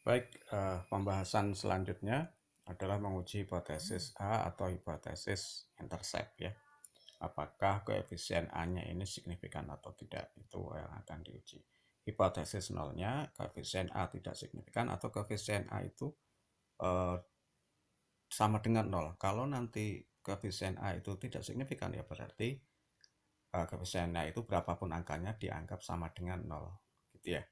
Baik, pembahasan selanjutnya adalah menguji hipotesis A atau hipotesis intercept ya. Apakah koefisien A-nya ini signifikan atau tidak, itu yang akan diuji. Hipotesis nolnya, koefisien A tidak signifikan atau koefisien A itu eh, sama dengan nol. Kalau nanti koefisien A itu tidak signifikan ya berarti koefisien A itu berapapun angkanya dianggap sama dengan nol, gitu ya.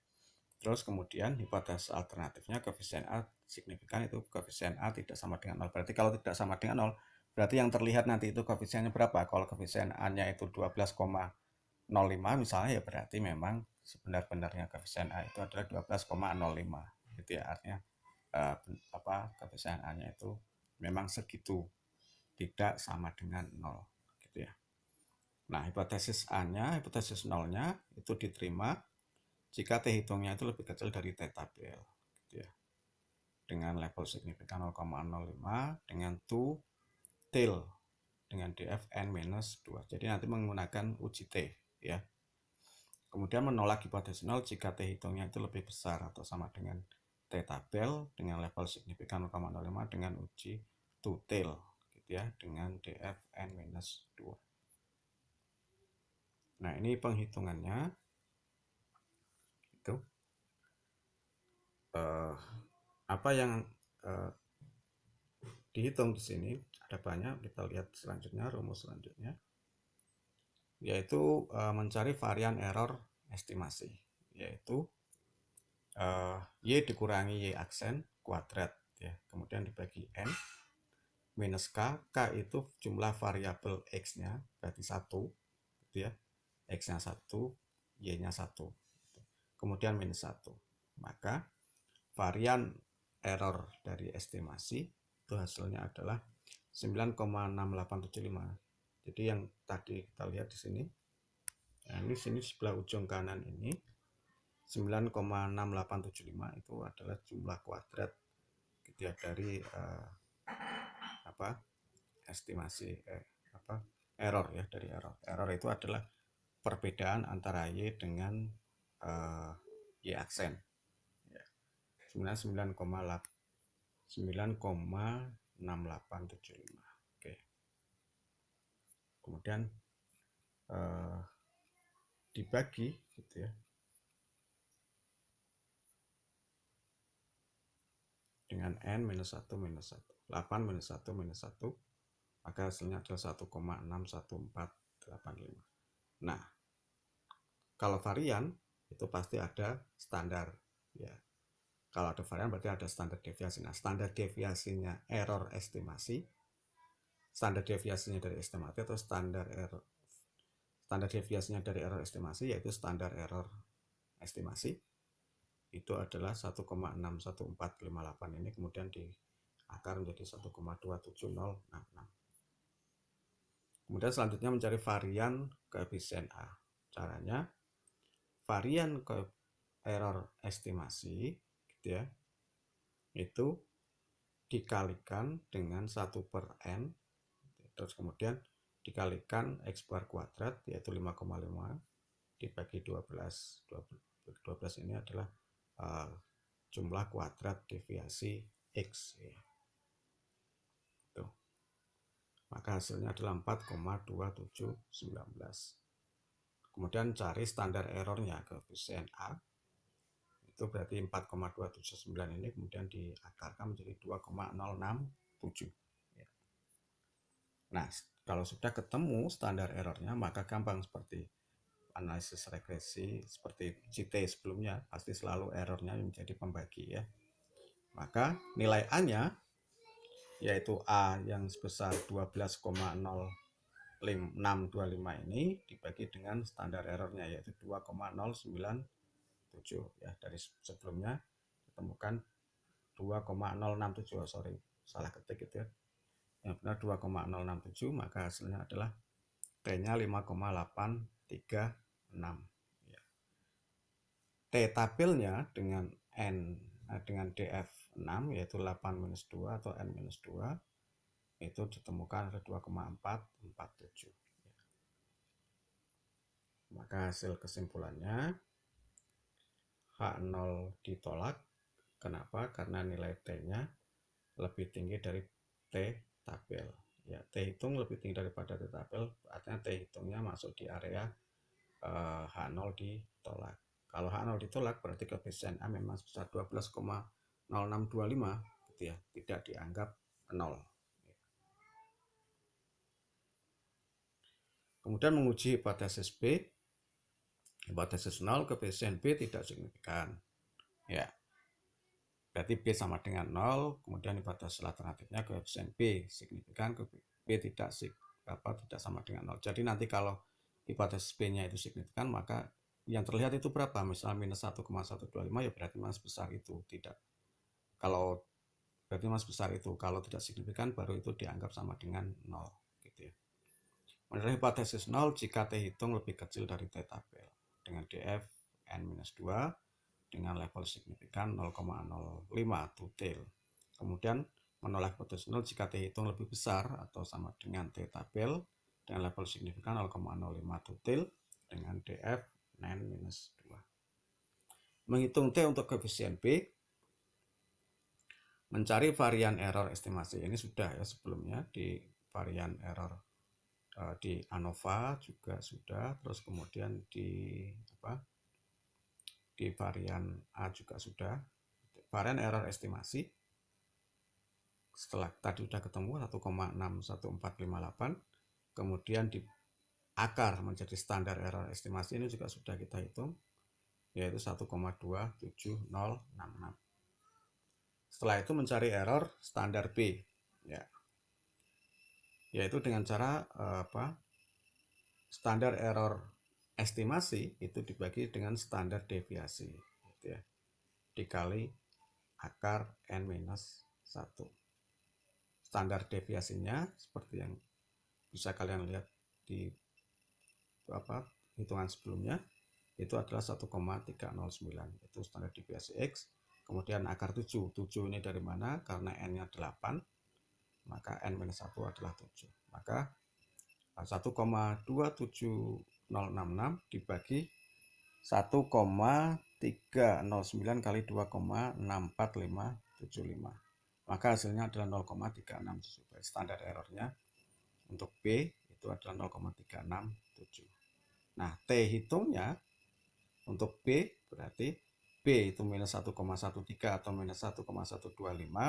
Terus kemudian hipotesis alternatifnya koefisien A signifikan itu koefisien A tidak sama dengan 0. Berarti kalau tidak sama dengan 0, berarti yang terlihat nanti itu koefisiennya berapa? Kalau koefisien A-nya itu 12,05 misalnya, ya berarti memang sebenar-benarnya koefisien A itu adalah 12,05. Gitu ya, artinya koefisien A-nya itu memang segitu, tidak sama dengan 0, gitu ya. Nah, hipotesis A-nya, hipotesis nolnya itu diterima jika T hitungnya itu lebih kecil dari T tabel, gitu ya. Dengan level signifikan 0,05 dengan two tail dengan df n-2. Jadi nanti menggunakan uji T ya. Kemudian menolak hipotesis nol jika T hitungnya itu lebih besar atau sama dengan T tabel dengan level signifikan 0,05 dengan uji two tail gitu ya, dengan df n-2. Nah, ini penghitungannya itu apa yang dihitung di sini ada banyak. Kita lihat selanjutnya, rumus selanjutnya yaitu mencari varian error estimasi, yaitu y dikurangi y aksen kuadrat ya, kemudian dibagi n minus k itu jumlah variabel x-nya berarti 1 gitu ya, x-nya 1, y-nya 1, kemudian minus 1. Maka varian error dari estimasi itu hasilnya adalah 9,6875. Jadi yang tadi kita lihat di sini, nah ini sini sebelah ujung kanan ini 9,6875 itu adalah jumlah kuadrat gitu ya, dari estimasi error ya, dari error. Error itu adalah perbedaan antara y dengan y aksen. 9,6875. Oke. Kemudian dibagi gitu ya dengan n minus 1 minus 1, 8 minus 1 minus 1, maka hasilnya adalah 1,61485. Nah, kalau varian itu pasti ada standar ya. Kalau ada varian berarti ada standar deviasi. Nah, standar deviasinya error estimasi, standar deviasinya dari estimasi atau standar deviasinya dari error estimasi yaitu standar error estimasi itu adalah 1,61458. Ini kemudian diakar menjadi 1,27066. Kemudian selanjutnya mencari varian koefisien A. Caranya varian error estimasi gitu ya, itu dikalikan dengan 1/n, terus kemudian dikalikan x bar kuadrat yaitu 5,5 dibagi 12. 12 ini adalah jumlah kuadrat deviasi x ya. Tuh. Maka hasilnya adalah 4,2719. Kemudian cari standar errornya koefisien A, itu berarti 4,279 ini kemudian diakarkan menjadi 2,067. Nah, kalau sudah ketemu standar errornya, maka gampang seperti analisis regresi, seperti GT sebelumnya, pasti selalu errornya menjadi pembagi ya. Maka nilai A-nya yaitu A yang sebesar 12,0625 ini dibagi dengan standar errornya yaitu 2,097 ya, dari sebelumnya ditemukan 2,067, sorry salah ketik gitu ya, yang benar 2,067, maka hasilnya adalah T-nya 5,836 ya. T tabelnya dengan N dengan DF 6 yaitu 8 minus 2 atau N minus 2 itu ditemukan ada 2,447. Maka hasil kesimpulannya H0 ditolak Kenapa? Karena nilai T-nya lebih tinggi dari T tabel. Ya, T hitung lebih tinggi daripada T tabel, artinya T hitungnya masuk di area H0 ditolak. Kalau H0 ditolak berarti koefisien A memang sebesar 12,0625 gitu ya, tidak dianggap 0. Kemudian menguji hipotesis B, hipotesis 0, koefisien B tidak signifikan. Ya, berarti B sama dengan 0, kemudian hipotesis alternatifnya koefisien B signifikan, B tidak sama dengan 0. Jadi nanti kalau hipotesis B-nya itu signifikan, maka yang terlihat itu berapa? Misalnya minus 1,125, ya berarti mas besar itu. Tidak. Kalau berarti mas besar itu. Kalau tidak signifikan, baru itu dianggap sama dengan 0. Gitu ya. Menurut hipotesis 0, jika T hitung lebih kecil dari T tabel, dengan DF N-2, dengan level signifikan 0,05 tutil. Kemudian menolak hipotesis 0 jika T hitung lebih besar atau sama dengan T tabel dengan level signifikan 0,05 tutil dengan DF N-2. Menghitung T untuk koefisien B, mencari varian error estimasi. Ini sudah ya sebelumnya di varian error di ANOVA juga sudah, terus kemudian di varian A juga sudah. Varian error estimasi setelah tadi sudah ketemu 1,61458, kemudian di akar menjadi standar error estimasi ini juga sudah kita hitung, yaitu 1,27066. Setelah itu mencari error standar B, ya, yaitu dengan cara standar error estimasi itu dibagi dengan standar deviasi, gitu ya, dikali akar N-1. Standar deviasinya seperti yang bisa kalian lihat di hitungan sebelumnya, itu adalah 1,309, itu standar deviasi X. Kemudian akar 7 ini dari mana? Karena N nya 8, maka N-1 adalah 7, maka 1,27066 dibagi 1,309 kali 2,64575, maka hasilnya adalah 0,367. Standar errornya untuk B itu adalah 0,367. Nah, T hitungnya untuk B berarti B itu minus 1,13 atau minus 1,125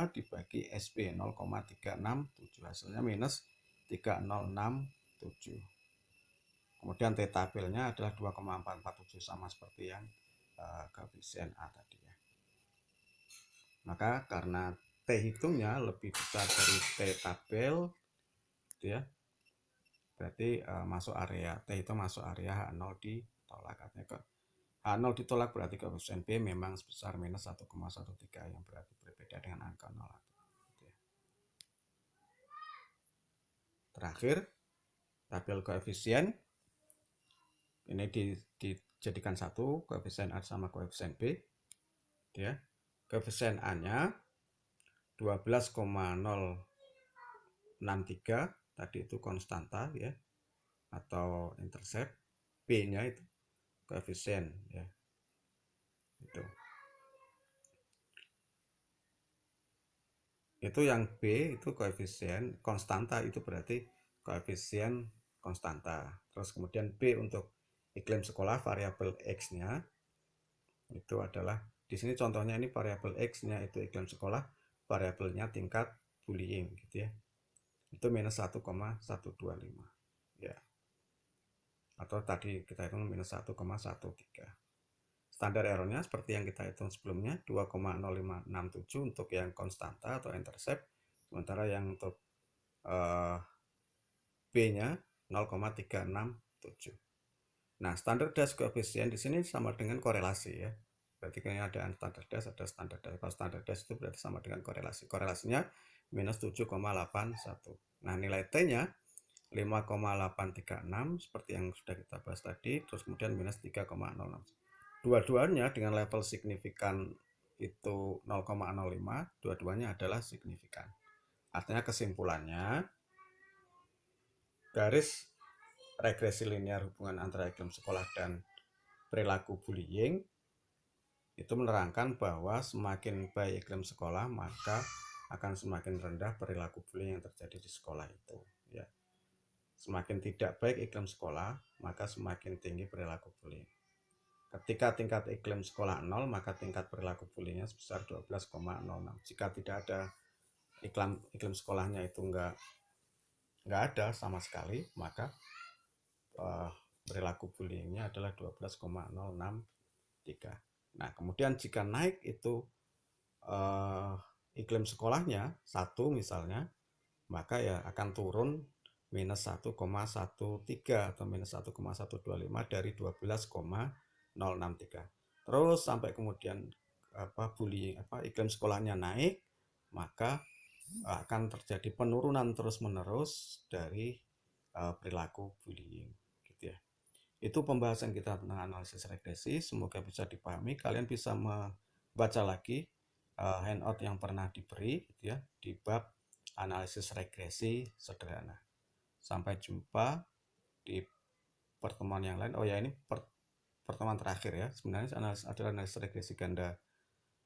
dibagi SB 0,367, hasilnya minus 3067. Kemudian T tabelnya adalah 2,447, sama seperti yang koefisien A tadi ya. Maka karena T hitungnya lebih besar dari T tabel, gitu ya, berarti masuk area T itu masuk area H0 ditolak. Artinya H0 ditolak berarti koefisien B memang sebesar minus 1,13, yang berarti berbeda dengan angka 0. Gitu ya. Terakhir, tabel koefisien ini dijadikan satu, koefisien A sama koefisien B. Gitu ya. Koefisien A-nya 12,063, tadi itu konstanta ya, atau intercept. B-nya itu koefisien ya. Itu yang B itu koefisien konstanta, itu berarti koefisien konstanta. Terus kemudian B untuk iklim sekolah, variabel X-nya itu adalah, di sini contohnya ini variabel X-nya itu iklim sekolah, variabelnya tingkat bullying gitu ya. Itu minus 1,125 ya. Atau tadi kita hitung minus 1,13. Standar errornya seperti yang kita hitung sebelumnya 2,0567 untuk yang konstanta atau intercept, sementara yang untuk B-nya 0,367. Nah, standar das koefisien di sini sama dengan korelasi ya. Berarti ini ada standar das, ada standar das. Kalau standar das itu berarti sama dengan korelasi. Korelasinya minus 7,81. Nah, nilai T-nya 5,836 seperti yang sudah kita bahas tadi, terus kemudian minus 3,06. Dua-duanya dengan level signifikan itu 0,05, dua-duanya adalah signifikan. Artinya kesimpulannya, garis regresi linear hubungan antara iklim sekolah dan perilaku bullying itu menerangkan bahwa semakin baik iklim sekolah, maka akan semakin rendah perilaku bullying yang terjadi di sekolah itu, ya. Semakin tidak baik iklim sekolah, maka semakin tinggi perilaku bullying. Ketika tingkat iklim sekolah 0, maka tingkat perilaku bullyingnya sebesar 12,06. Jika tidak ada iklim sekolahnya itu enggak ada sama sekali, maka perilaku bullyingnya adalah 12,063. Nah, kemudian jika naik itu iklim sekolahnya 1 misalnya, maka ya akan turun minus 1,13 atau minus 1,125 dari 12,063. Terus sampai kemudian iklim sekolahnya naik, maka akan terjadi penurunan terus-menerus dari perilaku bullying, gitu ya. Itu pembahasan kita tentang analisis regresi, semoga bisa dipahami. Kalian bisa membaca lagi handout yang pernah diberi, gitu ya, di bab analisis regresi sederhana. Sampai jumpa di pertemuan yang lain. Oh ya, ini pertemuan terakhir ya. Sebenarnya adalah analisis regresi ganda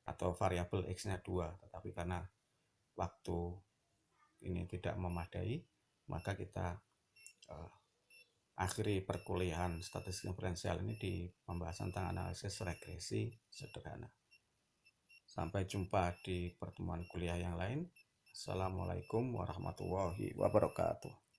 atau variabel X-nya 2, tetapi karena waktu ini tidak memadai, maka kita akhiri perkuliahan statistik diferensial ini di pembahasan tentang analisis regresi sederhana. Sampai jumpa di pertemuan kuliah yang lain. Assalamualaikum warahmatullahi wabarakatuh.